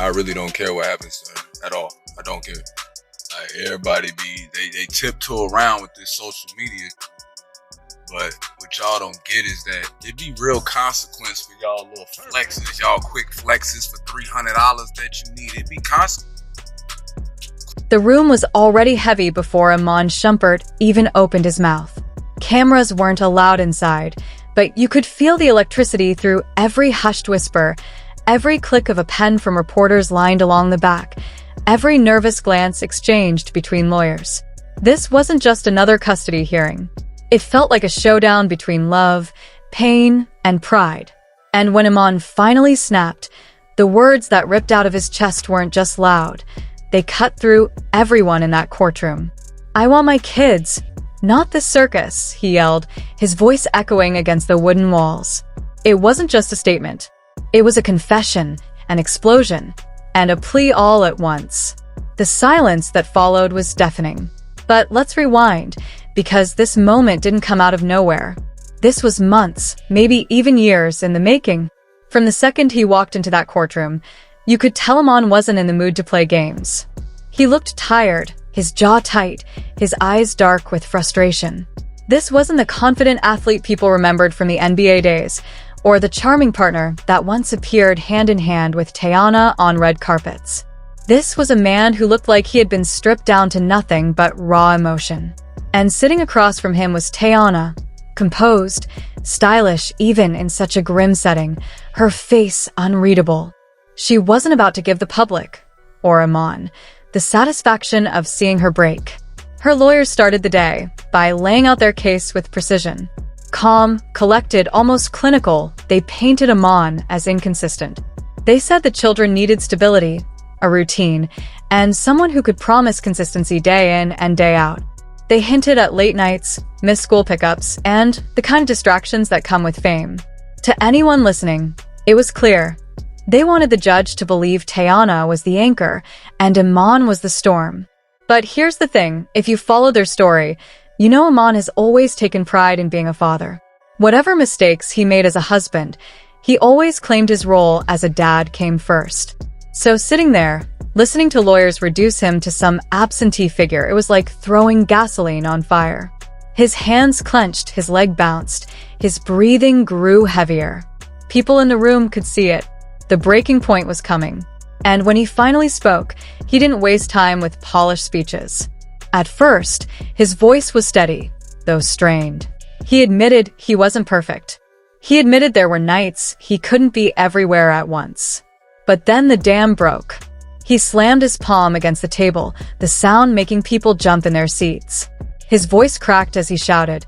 I really don't care what happens to her at all. I don't care. Like, everybody they tiptoe around with this social media, but what y'all don't get is that it be real consequence for y'all little flexes, y'all quick flexes for $300 that you need. It be consequence. The room was already heavy before Iman Shumpert even opened his mouth. Cameras weren't allowed inside, but you could feel the electricity through every hushed whisper, every click of a pen from reporters lined along the back, every nervous glance exchanged between lawyers. This wasn't just another custody hearing. It felt like a showdown between love, pain, and pride. And when Iman finally snapped, the words that ripped out of his chest weren't just loud. They cut through everyone in that courtroom. "I want my kids, not this circus," he yelled, his voice echoing against the wooden walls. It wasn't just a statement. It was a confession, an explosion, and a plea all at once. The silence that followed was deafening. But let's rewind, because this moment didn't come out of nowhere. This was months, maybe even years in the making. From the second he walked into that courtroom, you could tell Iman wasn't in the mood to play games. He looked tired, his jaw tight, his eyes dark with frustration. This wasn't the confident athlete people remembered from the NBA days, or the charming partner that once appeared hand in hand with Teyana on red carpets. This was a man who looked like he had been stripped down to nothing but raw emotion. And sitting across from him was Teyana, composed, stylish even in such a grim setting, her face unreadable. She wasn't about to give the public, or Iman, the satisfaction of seeing her break. Her lawyers started the day by laying out their case with precision. Calm, collected, almost clinical, they painted Iman as inconsistent. They said the children needed stability, a routine, and someone who could promise consistency day in and day out. They hinted at late nights, missed school pickups, and the kind of distractions that come with fame. To anyone listening, it was clear. They wanted the judge to believe Teyana was the anchor and Iman was the storm. But here's the thing, if you follow their story, you know Iman has always taken pride in being a father. Whatever mistakes he made as a husband, he always claimed his role as a dad came first. So sitting there, listening to lawyers reduce him to some absentee figure, it was like throwing gasoline on fire. His hands clenched, his leg bounced, his breathing grew heavier. People in the room could see it. The breaking point was coming. And when he finally spoke, he didn't waste time with polished speeches. At first, his voice was steady, though strained. He admitted he wasn't perfect. He admitted there were nights he couldn't be everywhere at once. But then the dam broke. He slammed his palm against the table, the sound making people jump in their seats. His voice cracked as he shouted,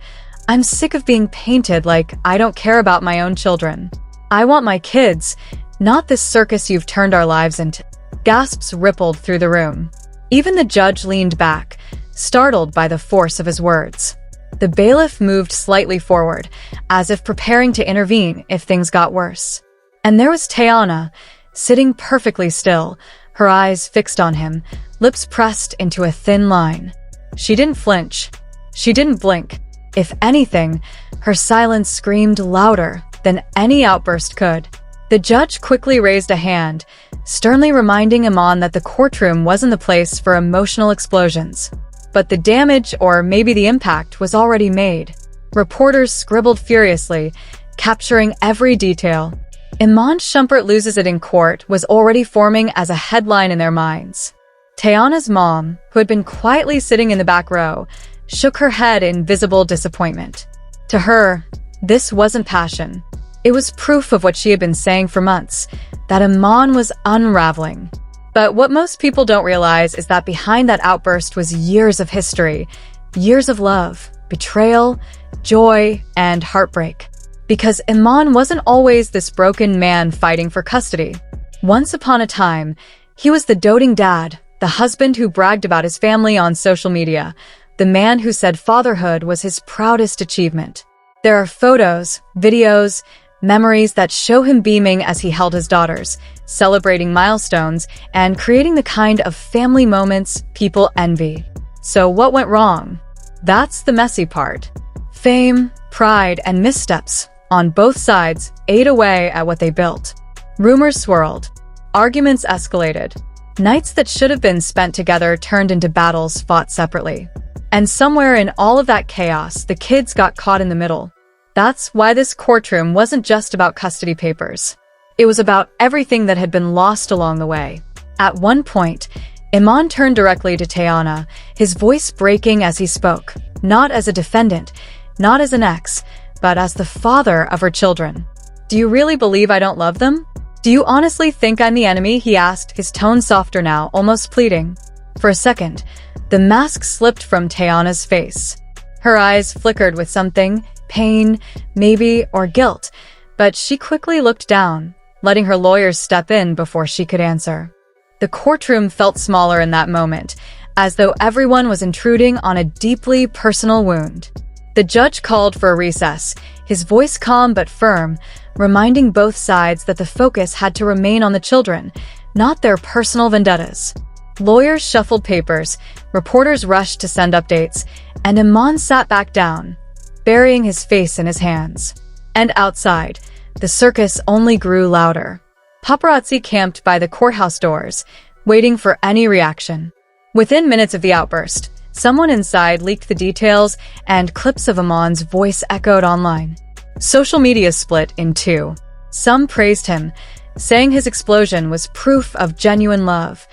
"I'm sick of being painted like I don't care about my own children. I want my kids, not this circus you've turned our lives into." Gasps rippled through the room. Even the judge leaned back, startled by the force of his words. The bailiff moved slightly forward, as if preparing to intervene if things got worse. And there was Teyana, sitting perfectly still, her eyes fixed on him, lips pressed into a thin line. She didn't flinch. She didn't blink. If anything, her silence screamed louder than any outburst could. The judge quickly raised a hand, sternly reminding Iman that the courtroom wasn't the place for emotional explosions. But the damage, or maybe the impact, was already made. Reporters scribbled furiously, capturing every detail. Iman Shumpert loses it in court was already forming as a headline in their minds. Teyana's mom, who had been quietly sitting in the back row, shook her head in visible disappointment. To her, this wasn't passion. It was proof of what she had been saying for months, that Iman was unraveling. But what most people don't realize is that behind that outburst was years of history, years of love, betrayal, joy, and heartbreak. Because Iman wasn't always this broken man fighting for custody. Once upon a time, he was the doting dad, the husband who bragged about his family on social media, the man who said fatherhood was his proudest achievement. There are photos, videos, memories that show him beaming as he held his daughters, celebrating milestones, and creating the kind of family moments people envy. So what went wrong? That's the messy part. Fame, pride, and missteps on both sides ate away at what they built. Rumors swirled. Arguments escalated. Nights that should have been spent together turned into battles fought separately. And somewhere in all of that chaos, the kids got caught in the middle. That's why this courtroom wasn't just about custody papers. It was about everything that had been lost along the way. At one point, Iman turned directly to Tayana, his voice breaking as he spoke, not as a defendant, not as an ex, but as the father of her children. "Do you really believe I don't love them? Do you honestly think I'm the enemy?" he asked, his tone softer now, almost pleading. For a second, the mask slipped from Tayana's face. Her eyes flickered with something, pain, maybe, or guilt, but she quickly looked down, letting her lawyers step in before she could answer. The courtroom felt smaller in that moment, as though everyone was intruding on a deeply personal wound. The judge called for a recess, his voice calm but firm, reminding both sides that the focus had to remain on the children, not their personal vendettas. Lawyers shuffled papers, reporters rushed to send updates, and Iman sat back down, burying his face in his hands. And outside, the circus only grew louder. Paparazzi camped by the courthouse doors, waiting for any reaction. Within minutes of the outburst, someone inside leaked the details, and clips of Iman's voice echoed online. Social media split in two. Some praised him, saying his explosion was proof of genuine love,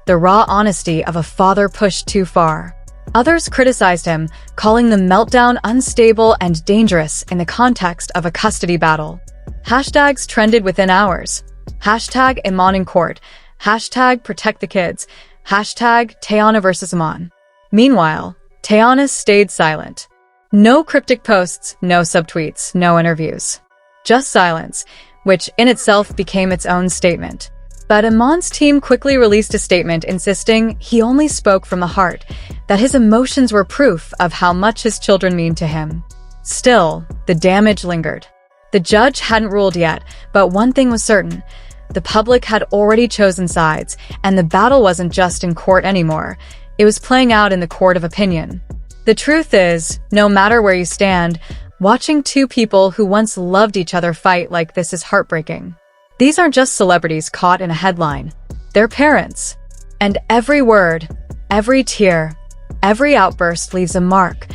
the raw honesty of a father pushed too far. Others criticized him, calling the meltdown unstable and dangerous in the context of a custody battle. Hashtags trended within hours. Hashtag Iman in court. Hashtag protect the kids. Hashtag Tayana versus Iman. Meanwhile, Tayana stayed silent. No cryptic posts, no subtweets, no interviews. Just silence, which in itself became its own statement. But Iman's team quickly released a statement insisting he only spoke from the heart, that his emotions were proof of how much his children mean to him. Still, the damage lingered. The judge hadn't ruled yet, but one thing was certain. The public had already chosen sides, and the battle wasn't just in court anymore. It was playing out in the court of opinion. The truth is, no matter where you stand, watching two people who once loved each other fight like this is heartbreaking. These aren't just celebrities caught in a headline. They're parents. And every word, every tear, every outburst leaves a mark,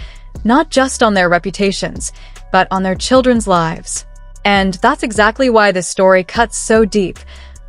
not just on their reputations, but on their children's lives. And that's exactly why this story cuts so deep,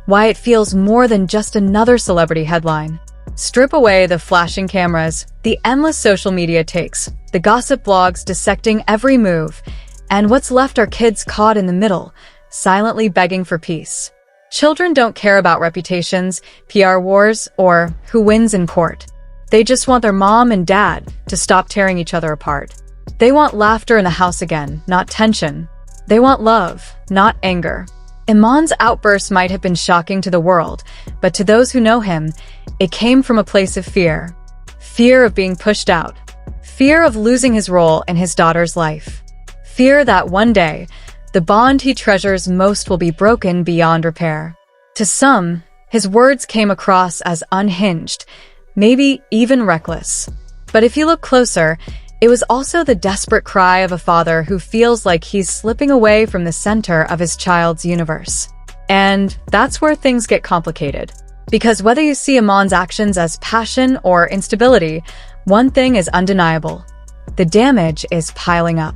why it feels more than just another celebrity headline. Strip away the flashing cameras, the endless social media takes, the gossip blogs dissecting every move, and what's left are kids caught in the middle, silently begging for peace. Children don't care about reputations, PR wars, or who wins in court. They just want their mom and dad to stop tearing each other apart. They want laughter in the house again, not tension. They want love, not anger. Iman's outburst might have been shocking to the world, but to those who know him, it came from a place of fear. Fear of being pushed out. Fear of losing his role in his daughter's life. Fear that one day, the bond he treasures most will be broken beyond repair. To some, his words came across as unhinged, maybe even reckless. But if you look closer, it was also the desperate cry of a father who feels like he's slipping away from the center of his child's universe. And that's where things get complicated. Because whether you see Iman's actions as passion or instability, one thing is undeniable. The damage is piling up.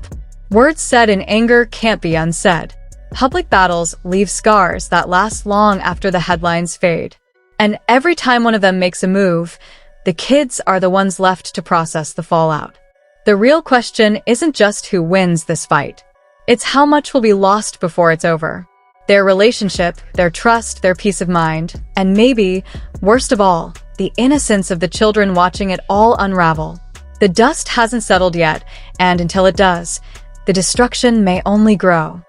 Words said in anger can't be unsaid. Public battles leave scars that last long after the headlines fade. And every time one of them makes a move, the kids are the ones left to process the fallout. The real question isn't just who wins this fight. It's how much will be lost before it's over. Their relationship, their trust, their peace of mind, and maybe, worst of all, the innocence of the children watching it all unravel. The dust hasn't settled yet, and until it does, the destruction may only grow.